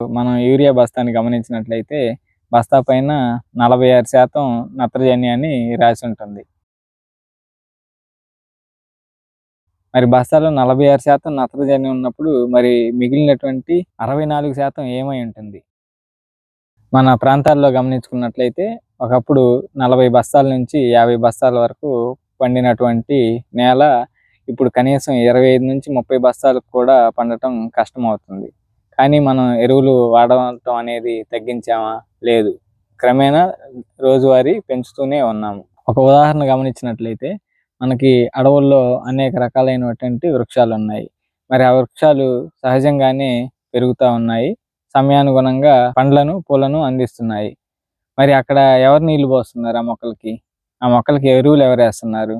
మనం యూరియా బస్తాని గమనించినట్లయితే బస్తా పైన 46% నత్రజని అని రాసి ఉంటుంది. మరి బస్తాలో 46% నత్రజని ఉన్నప్పుడు మరి మిగిలినటువంటి 64% ఏమై ఉంటుంది? మన ప్రాంతాల్లో గమనించుకున్నట్లయితే ఒకప్పుడు 40 బస్తాల నుంచి 50 బస్తాల వరకు పండినటువంటి నేల ఇప్పుడు కనీసం 25-30 బస్తాలకు కూడా పండటం కష్టమవుతుంది. కానీ మనం ఎరువులు వాడటం అనేది తగ్గించామా? లేదు. క్రమేణా రోజువారీ పెంచుతూనే ఉన్నాము. ఒక ఉదాహరణ గమనించినట్లయితే మనకి అడవుల్లో అనేక రకాలైనటువంటి వృక్షాలున్నాయి. మరి ఆ వృక్షాలు సహజంగానే పెరుగుతా ఉన్నాయి. సమయానుగుణంగా పండ్లను, పూలను అందిస్తున్నాయి. మరి అక్కడ ఎవరు నీళ్లు పోస్తున్నారు ఆ మొక్కలకి? ఆ మొక్కలకి ఎరువులు ఎవరేస్తున్నారు?